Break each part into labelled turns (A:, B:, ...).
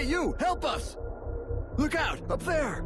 A: Hey, you! Help us! Look out! Up there!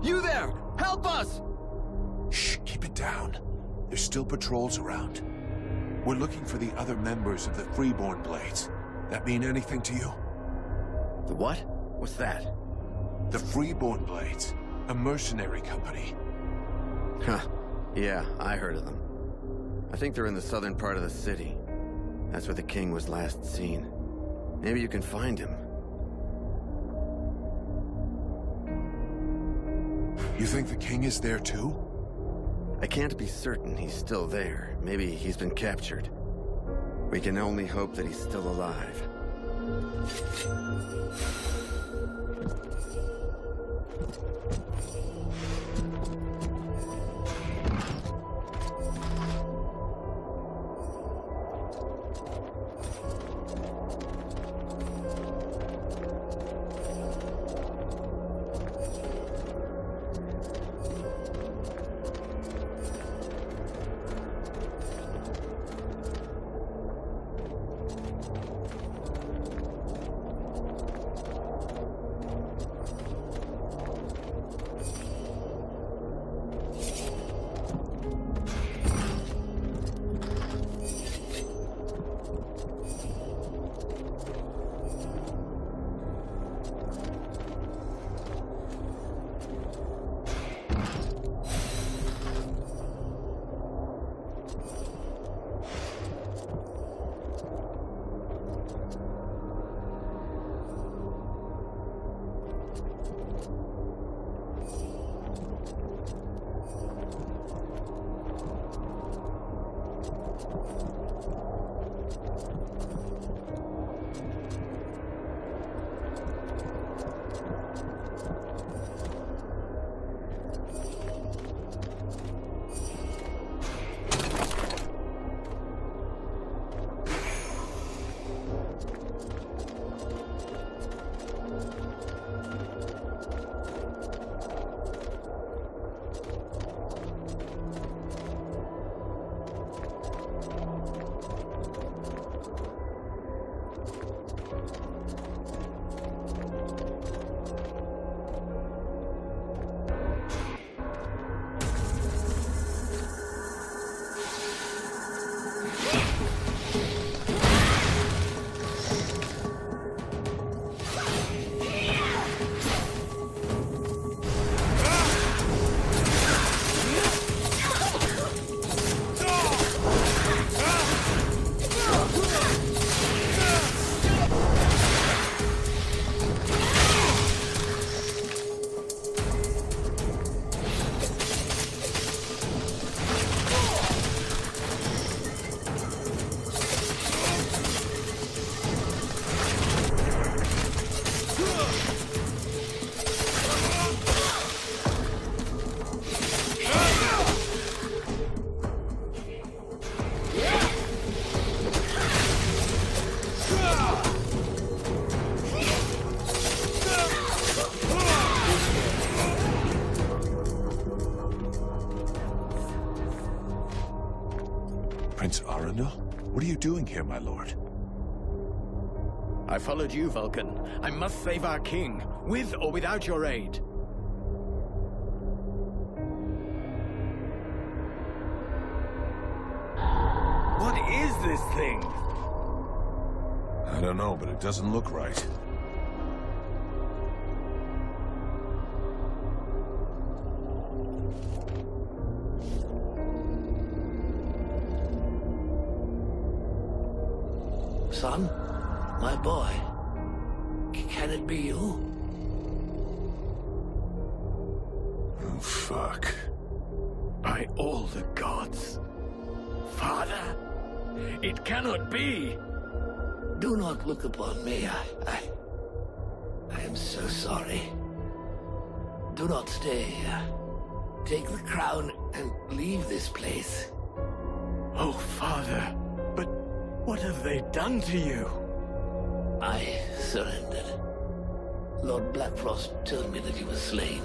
A: You there! Help us!
B: Shh, keep it down. There's still patrols around. We're looking for the other members of the Freeborn Blades. That mean anything to you?
A: The what? What's that?
B: The Freeborn Blades. A mercenary company.
A: Huh. Yeah, I heard of them. I think they're in the southern part of the city. That's where the king was last seen. Maybe you can find him.
B: You think the king is there too?
A: I can't be certain he's still there. Maybe he's been captured. We can only hope that he's still alive.
B: Prince Arundel? What are you doing here, my lord?
C: I followed you, Vulcan. I must save our king, with or without your aid. What is this thing?
B: I don't know, but it doesn't look right.
D: Son? My boy? Can it be you?
B: Oh, fuck.
C: By all the gods. Father, it cannot be.
D: Do not look upon me. I am so sorry. Do not stay here. Take the crown and leave this place.
C: Oh, Father, but what have they done to you?
D: I surrendered. Lord Blackfrost told me that he was slain.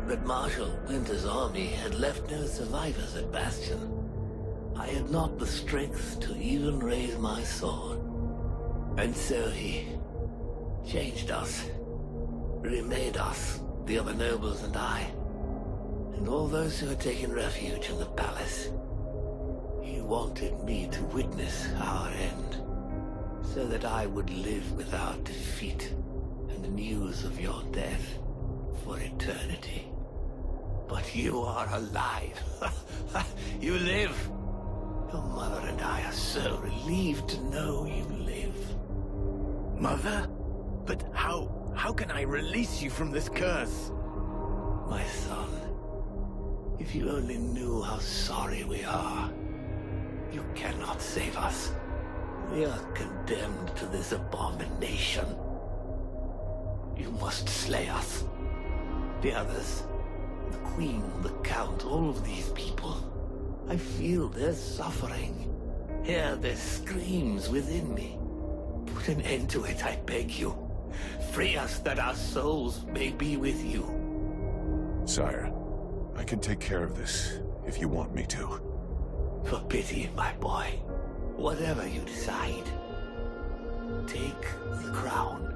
D: But Marshal Winter's army had left no survivors at Bastion. I had not the strength to even raise my sword. And so he changed us, remade us, the other nobles and I, and all those who had taken refuge in the palace. He wanted me to witness our end, so that I would live without defeat and news of your death for eternity. But you are alive. You live. Your mother and I are so relieved to know you live.
C: Mother? But how can I release you from this curse?
D: My son, if you only knew how sorry we are. You cannot save us. We are condemned to this abomination. You must slay us. The others, the Queen, the Count, all of these people. I feel their suffering. Hear their screams within me. Put an end to it, I beg you. Free us that our souls may be with you.
B: Sire, I can take care of this, if you want me to.
D: For pity, my boy. Whatever you decide. Take the crown.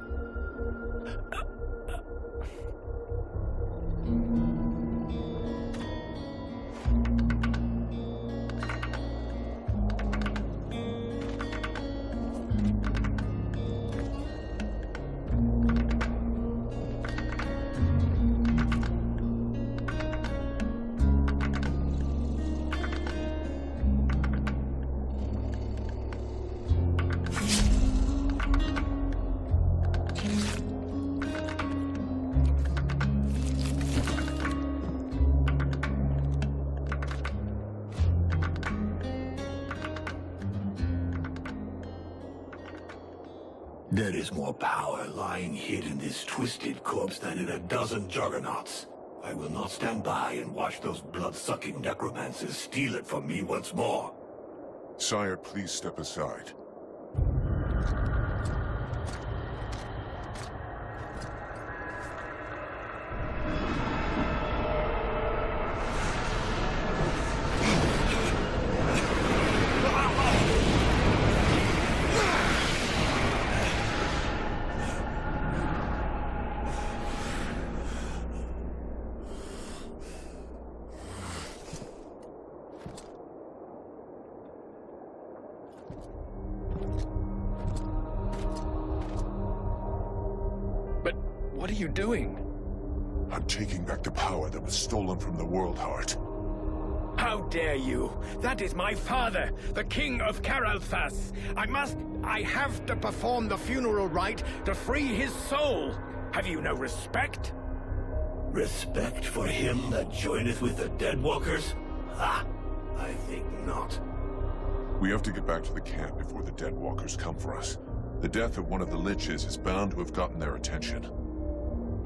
E: There is more power lying hid in this twisted corpse than in a dozen juggernauts. I will not stand by and watch those blood-sucking necromancers steal it from me once more.
B: Sire, please step aside.
C: What are you doing?
B: I'm taking back the power that was stolen from the World Heart.
C: How dare you? That is my father, the King of Caralthas. I have to perform the funeral rite to free his soul. Have you no respect?
E: Respect for him that joineth with the Deadwalkers? Ha! I think not.
B: We have to get back to the camp before the Deadwalkers come for us. The death of one of the Liches is bound to have gotten their attention.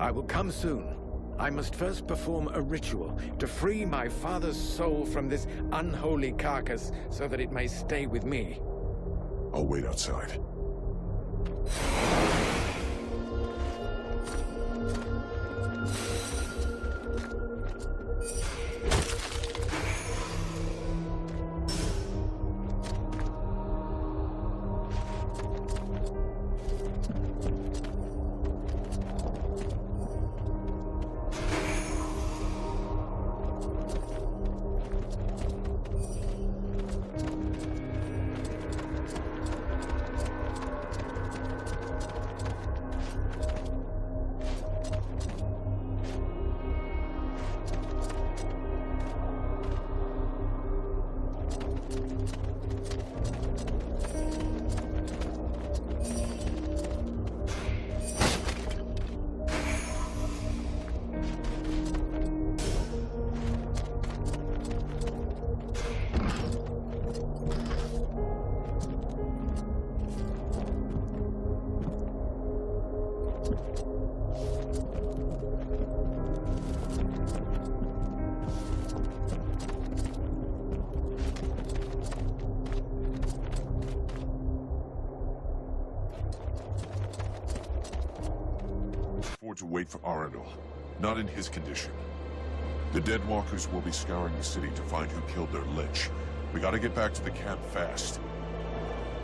C: I will come soon. I must first perform a ritual to free my father's soul from this unholy carcass so that it may stay with me.
B: I'll wait outside.
F: to wait for Aradol. Not in his condition. The Deadwalkers will be scouring the city to find who killed their Lich. We gotta get back to the camp fast.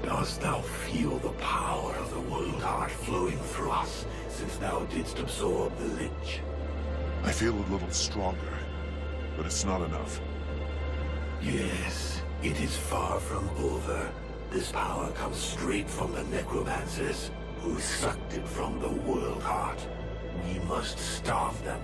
E: Dost thou feel the power of the World Heart flowing through us, since thou didst absorb the Lich?
F: I feel a little stronger, but it's not enough.
E: Yes, it is far from over. This power comes straight from the necromancers, who sucked it from the World Heart. We must starve them.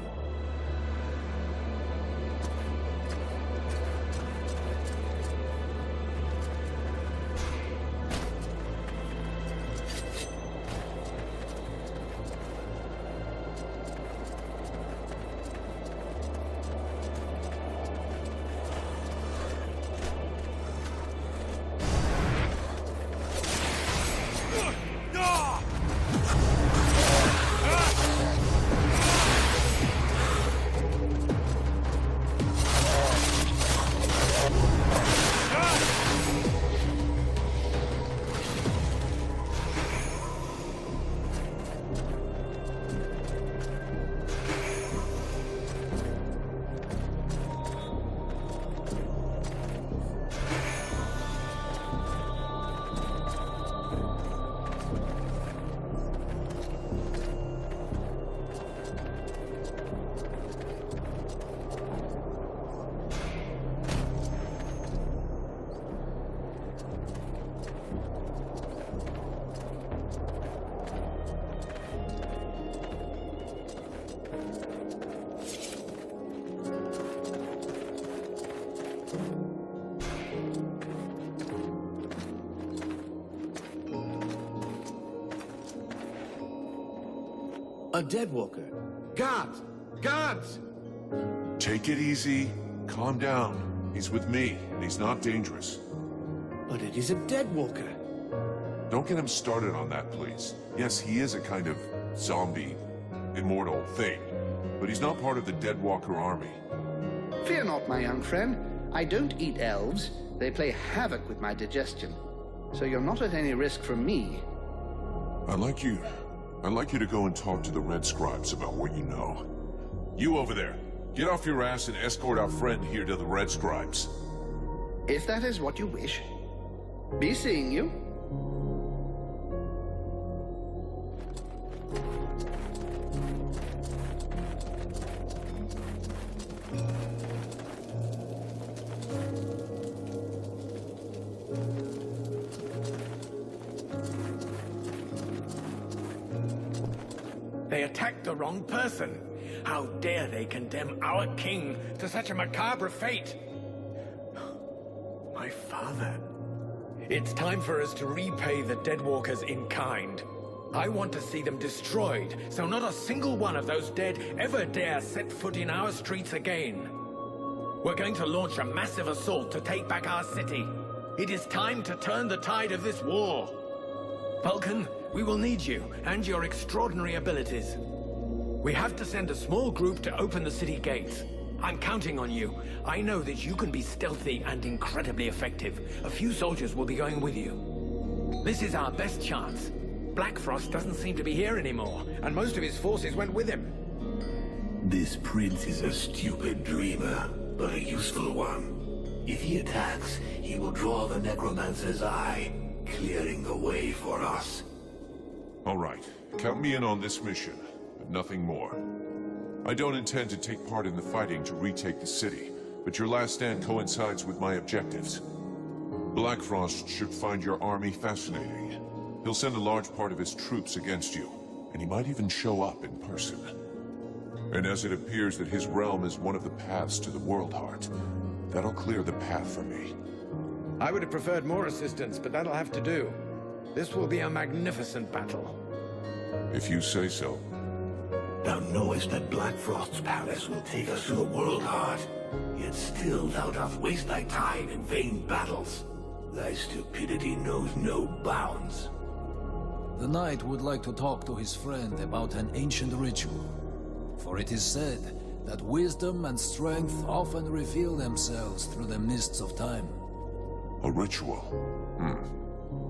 G: A Deadwalker. Guards! Guards!
F: Take it easy. Calm down. He's with me, and he's not dangerous.
G: But it is a Deadwalker.
F: Don't get him started on that, please. Yes, he is a kind of zombie, immortal thing, but he's not part of the Deadwalker army.
H: Fear not, my young friend. I don't eat elves. They play havoc with my digestion. So you're not at any risk from me.
F: I'd like you to go and talk to the Red Scribes about what you know. You over there, get off your ass and escort our friend here to the Red Scribes.
H: If that is what you wish. Be seeing you.
C: They attacked the wrong person. How dare they condemn our king to such a macabre fate? My father. It's time for us to repay the Deadwalkers in kind. I want to see them destroyed, so not a single one of those dead ever dare set foot in our streets again. We're going to launch a massive assault to take back our city. It is time to turn the tide of this war. Vulcan, we will need you and your extraordinary abilities. We have to send a small group to open the city gates. I'm counting on you. I know that you can be stealthy and incredibly effective. A few soldiers will be going with you. This is our best chance. Blackfrost doesn't seem to be here anymore, and most of his forces went with him.
E: This prince is a stupid dreamer, but a useful one. If he attacks, he will draw the necromancer's eye, clearing the way for us.
F: All right, count me in on this mission, but nothing more. I don't intend to take part in the fighting to retake the city, but your last stand coincides with my objectives. Blackfrost should find your army fascinating. He'll send a large part of his troops against you, and he might even show up in person. And as it appears that his realm is one of the paths to the World Heart, that'll clear the path for me.
C: I would have preferred more assistance, but that'll have to do. This will be a magnificent battle.
F: If you say so.
E: Thou knowest that Blackfrost's palace will take us to the World Heart, yet still thou dost waste thy time in vain battles. Thy stupidity knows no bounds.
I: The knight would like to talk to his friend about an ancient ritual. For it is said that wisdom and strength often reveal themselves through the mists of time.
F: A ritual?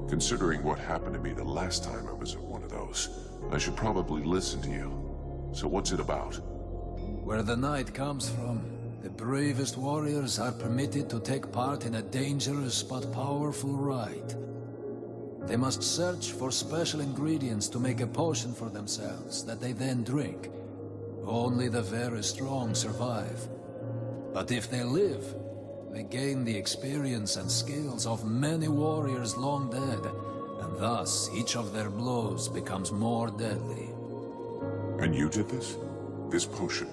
F: Considering what happened to me the last time I was at one of those, I should probably listen to you. So what's it about?
I: Where the night comes from, the bravest warriors are permitted to take part in a dangerous but powerful rite. They must search for special ingredients to make a potion for themselves that they then drink. Only the very strong survive. But if they live, they gain the experience and skills of many warriors long dead, and thus each of their blows becomes more deadly.
F: And you did this? This potion?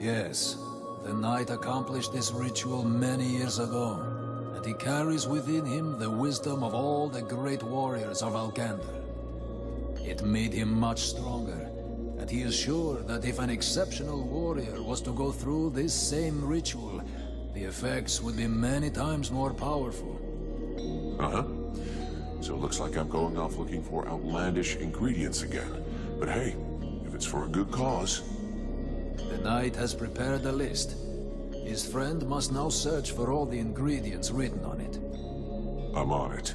I: Yes, the knight accomplished this ritual many years ago, and he carries within him the wisdom of all the great warriors of Algander. It made him much stronger, and he is sure that if an exceptional warrior was to go through this same ritual, the effects would be many times more powerful.
F: Uh-huh. So it looks like I'm going off looking for outlandish ingredients again. But hey, if it's for a good cause...
I: The knight has prepared a list. His friend must now search for all the ingredients written on it.
F: I'm on it.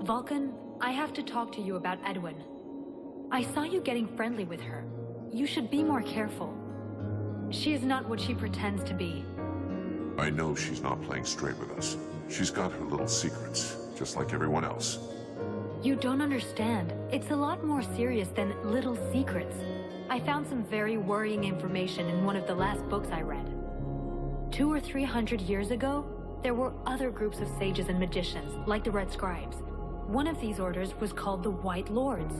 J: Vulcan, I have to talk to you about Edwin. I saw you getting friendly with her. You should be more careful. She is not what she pretends to be.
F: I know she's not playing straight with us. She's got her little secrets, just like everyone else.
J: You don't understand. It's a lot more serious than little secrets. I found some very worrying information in one of the last books I read. 200 or 300 years ago, there were other groups of sages and magicians, like the Red Scribes. One of these orders was called the White Lords.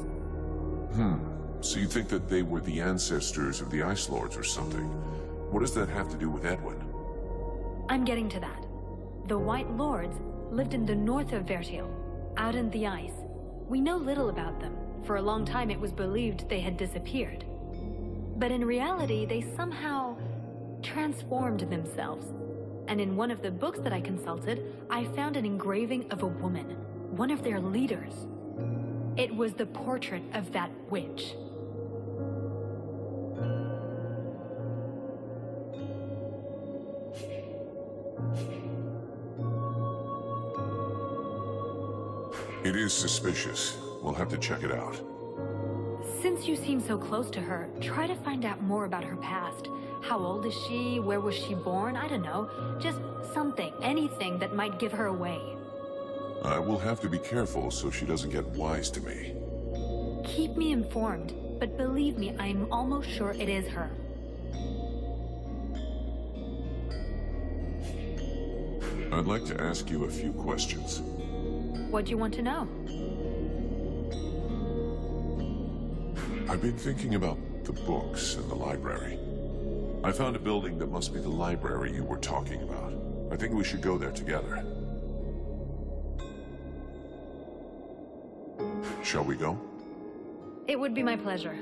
F: So you think that they were the ancestors of the Ice Lords or something? What does that have to do with Edwin?
J: I'm getting to that. The White Lords lived in the north of Vertil, out in the ice. We know little about them. For a long time it was believed they had disappeared. But in reality, they somehow transformed themselves. And in one of the books that I consulted, I found an engraving of a woman, one of their leaders. It was the portrait of that witch.
F: It is suspicious. We'll have to check it out.
J: Since you seem so close to her, try to find out more about her past. How old is she? Where was she born? I don't know. Just something, anything that might give her away.
F: I will have to be careful so she doesn't get wise to me.
J: Keep me informed, but believe me, I'm almost sure it is her.
F: I'd like to ask you a few questions.
J: What do you want to know?
F: I've been thinking about the books in the library. I found a building that must be the library you were talking about. I think we should go there together. Shall we go?
J: It would be my pleasure.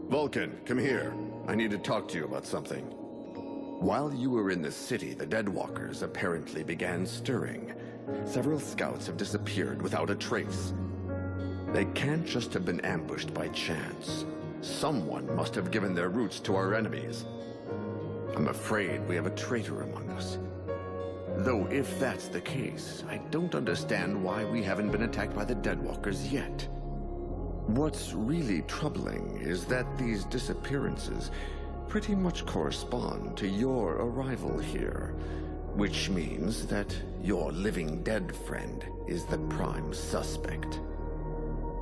A: Vulcan, come here. I need to talk to you about something. While you were in the city, the Deadwalkers apparently began stirring. Several scouts have disappeared without a trace. They can't just have been ambushed by chance. Someone must have given their roots to our enemies. I'm afraid we have a traitor among us. Though if that's the case, I don't understand why we haven't been attacked by the Deadwalkers yet. What's really troubling is that these disappearances pretty much correspond to your arrival here, which means that your living dead friend is the prime suspect.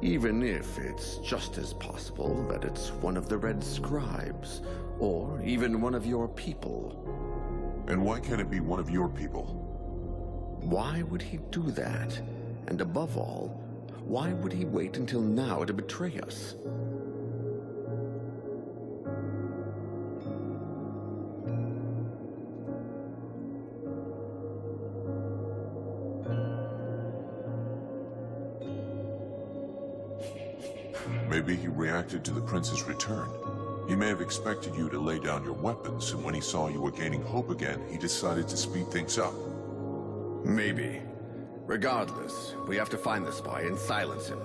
A: Even if it's just as possible that it's one of the Red Scribes, or even one of your people.
F: And why can't it be one of your people?
A: Why would he do that? And above all, why would he wait until now to betray us?
F: Maybe he reacted to the prince's return. He may have expected you to lay down your weapons, and when he saw you were gaining hope again, he decided to speed things up.
A: Maybe. Regardless, we have to find the spy and silence him.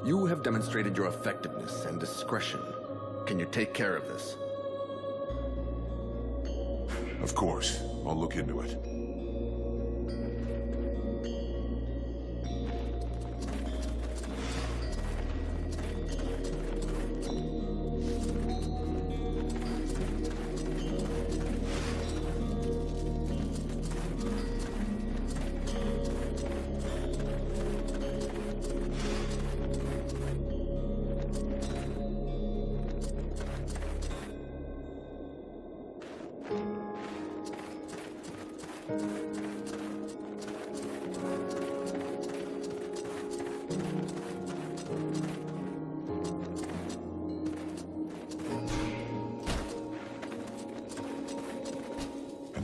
A: You have demonstrated your effectiveness and discretion. Can you take care of this?
F: Of course. I'll look into it.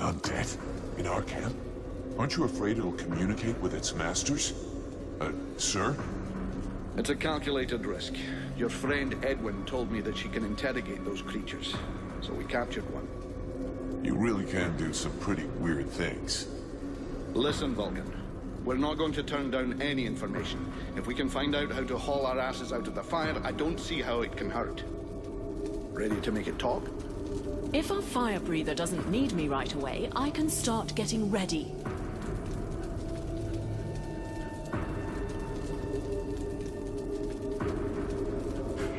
B: Undead? In our camp?
F: Aren't you afraid it'll communicate with its masters? Sir?
H: It's a calculated risk. Your friend Edwin told me that she can interrogate those creatures, so we captured one.
F: You really can do some pretty weird things.
H: Listen, Vulcan. We're not going to turn down any information. If we can find out how to haul our asses out of the fire, I don't see how it can hurt. Ready to make it talk?
K: If our fire breather doesn't need me right away, I can start getting ready.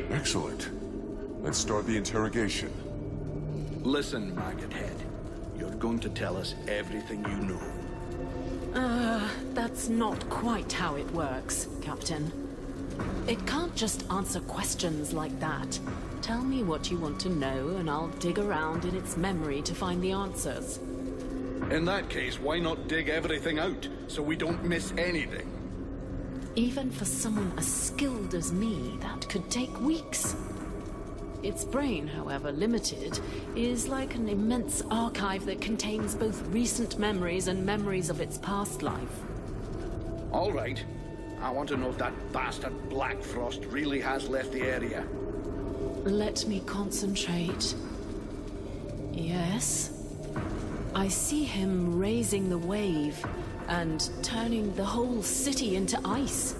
F: Excellent. Let's start the interrogation.
H: Listen, Maggot Head. You're going to tell us everything you know.
K: That's not quite how it works, Captain. It can't just answer questions like that. Tell me what you want to know, and I'll dig around in its memory to find the answers.
H: In that case, why not dig everything out, so we don't miss anything?
K: Even for someone as skilled as me, that could take weeks. Its brain, however limited, is like an immense archive that contains both recent memories and memories of its past life.
H: All right. I want to know if that bastard Black Frost really has left the area.
K: Let me concentrate. Yes. I see him raising the wave and turning the whole city into ice.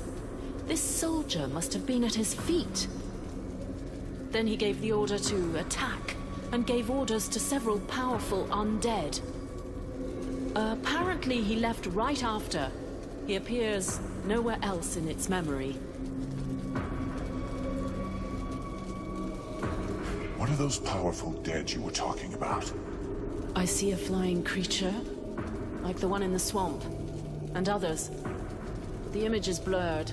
K: This soldier must have been at his feet. Then he gave the order to attack and gave orders to several powerful undead. Apparently he left right after. He appears nowhere else in its memory.
F: What are those powerful dead you were talking about?
K: I see a flying creature, like the one in the swamp, and others. The image is blurred.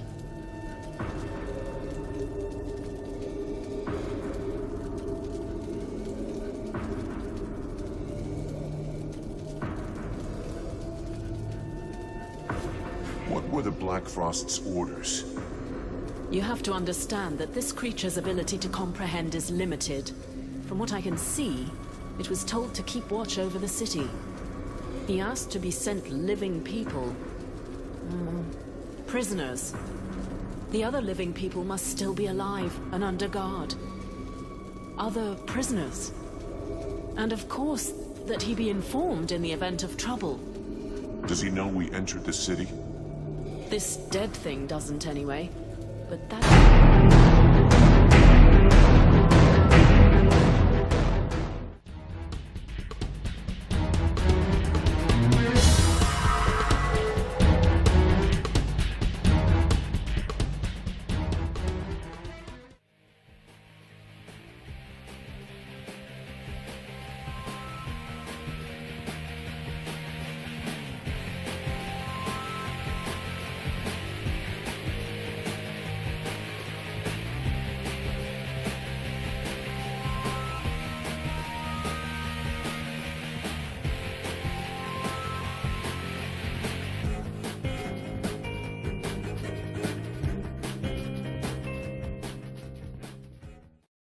F: What were the Black Frost's orders?
K: You have to understand that this creature's ability to comprehend is limited. From what I can see, it was told to keep watch over the city. He asked to be sent living people. Prisoners. The other living people must still be alive and under guard. Other prisoners. And of course, that he be informed in the event of trouble.
F: Does he know we entered the city?
K: This dead thing doesn't anyway. But that...